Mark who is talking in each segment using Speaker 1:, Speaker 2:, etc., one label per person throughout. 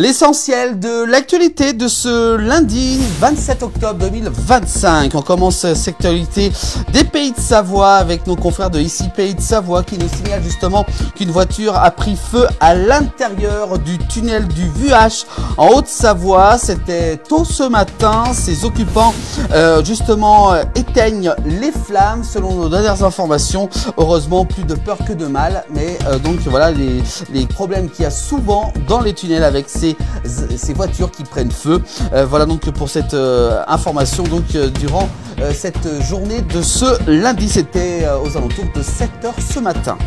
Speaker 1: L'essentiel de l'actualité de ce lundi 27 octobre 2025. On commence cette actualité des Pays de Savoie avec nos confrères de ici Pays de Savoie qui nous signalent justement qu'une voiture a pris feu à l'intérieur du tunnel du Vuache en Haute-Savoie. C'était tôt ce matin. Ces occupants justement éteignent les flammes selon nos dernières informations. Heureusement, plus de peur que de mal. Mais donc voilà les problèmes qu'il y a souvent dans les tunnels avec ces voitures qui prennent feu. Voilà donc pour cette information donc durant cette journée de ce lundi. C'était aux alentours de 7 h ce matin.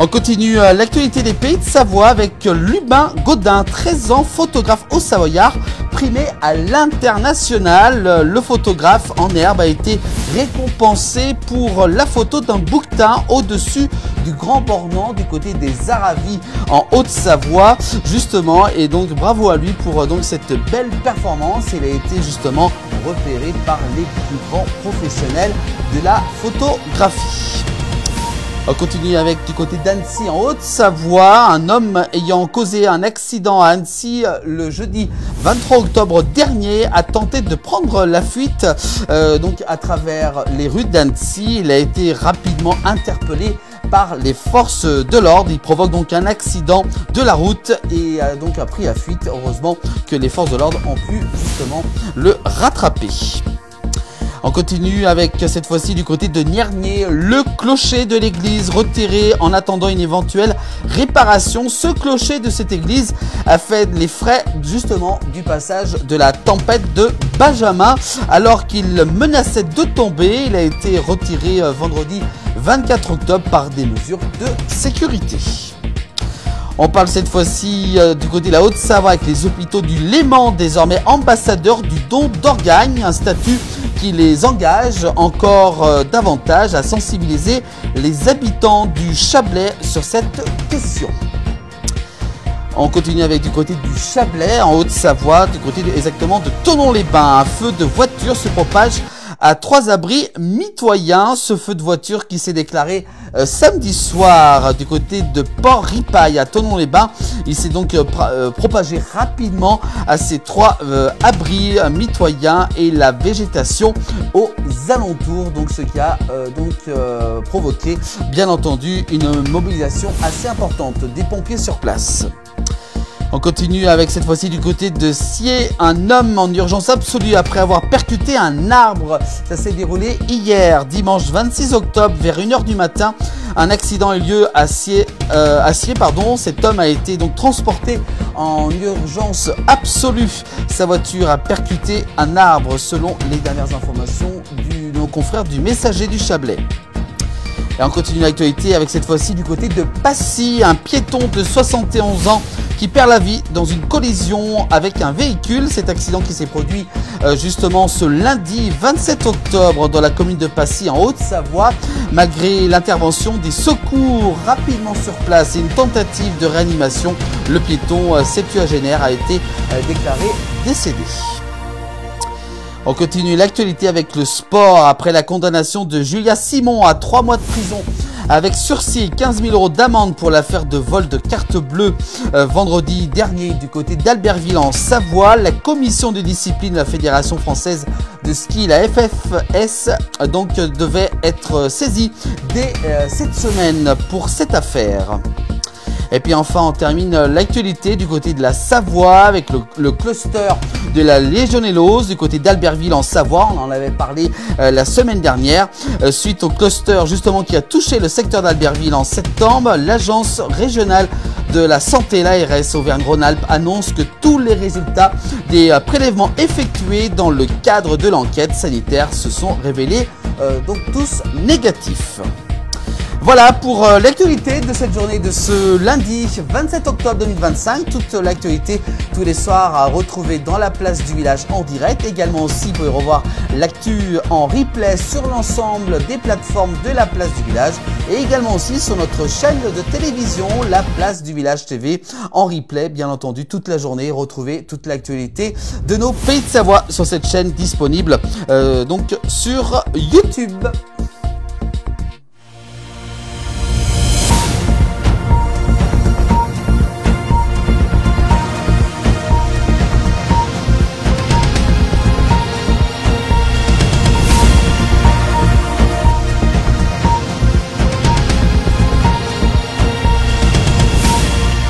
Speaker 1: On continue l'actualité des Pays de Savoie avec Lubin Godin, 13 ans, photographe au Savoyard, primé à l'international. Le photographe en herbe a été récompensé pour la photo d'un bouquetin au-dessus du Grand Bornand du côté des Aravis en Haute-Savoie justement, et donc bravo à lui pour donc cette belle performance. Il a été justement repéré par les plus grands professionnels de la photographie. On continue avec du côté d'Annecy en Haute-Savoie. Un homme ayant causé un accident à Annecy le jeudi 23 octobre dernier a tenté de prendre la fuite donc à travers les rues d'Annecy. Il a été rapidement interpellé par les forces de l'ordre. Il provoque donc un accident de la route et a donc pris la fuite. Heureusement que les forces de l'ordre ont pu justement le rattraper. On continue avec cette fois-ci du côté de Niernier, le clocher de l'église retiré en attendant une éventuelle réparation. Ce clocher de cette église a fait les frais justement du passage de la tempête de Benjamin. Alors qu'il menaçait de tomber, il a été retiré vendredi 24 octobre par des mesures de sécurité. On parle cette fois-ci du côté de la Haute-Savoie avec les hôpitaux du Léman, désormais ambassadeurs du don d'organes, un statut qui les engage encore davantage à sensibiliser les habitants du Chablais sur cette question. On continue avec du côté du Chablais en Haute-Savoie, du côté exactement de Thonon-les-Bains. Un feu de voiture se propage à 3 abris mitoyens. Ce feu de voiture qui s'est déclaré samedi soir du côté de Port-Ripaille à Thonon-les-Bains. Il s'est donc propagé rapidement à ces 3 abris mitoyens et la végétation aux alentours. Donc ce qui a provoqué bien entendu une mobilisation assez importante des pompiers sur place. On continue avec cette fois-ci du côté de Sciez. Un homme en urgence absolue après avoir percuté un arbre. Ça s'est déroulé hier, dimanche 26 octobre, vers 1 h du matin. Un accident a eu lieu à Sciez. Cet homme a été donc transporté en urgence absolue. Sa voiture a percuté un arbre selon les dernières informations de nos confrères du Messager du Chablais. Et on continue l'actualité avec cette fois-ci du côté de Passy. Un piéton de 71 ans qui perd la vie dans une collision avec un véhicule. Cet accident qui s'est produit justement ce lundi 27 octobre dans la commune de Passy en Haute-Savoie. Malgré l'intervention des secours rapidement sur place et une tentative de réanimation, le piéton septuagénaire a été déclaré décédé. On continue l'actualité avec le sport. Après la condamnation de Julia Simon à 3 mois de prison avec sursis et 15 000 € d'amende pour l'affaire de vol de carte bleue vendredi dernier du côté d'Albertville en Savoie, la commission de discipline de la Fédération française de ski, la FFS, donc devait être saisie dès cette semaine pour cette affaire. Et puis enfin, on termine l'actualité du côté de la Savoie avec le cluster de la Légionellose du côté d'Albertville en Savoie. On en avait parlé la semaine dernière. Suite au cluster justement qui a touché le secteur d'Albertville en septembre, l'agence régionale de la santé, l'ARS Auvergne-Rhône-Alpes, annonce que tous les résultats des prélèvements effectués dans le cadre de l'enquête sanitaire se sont révélés donc tous négatifs. Voilà pour l'actualité de cette journée de ce lundi 27 octobre 2025. Toute l'actualité tous les soirs à retrouver dans la place du village en direct. Également aussi, vous pouvez revoir l'actu en replay sur l'ensemble des plateformes de la place du village. Et également aussi sur notre chaîne de télévision, la place du village TV, en replay, bien entendu, toute la journée. Retrouvez toute l'actualité de nos Pays de Savoie sur cette chaîne disponible donc sur YouTube.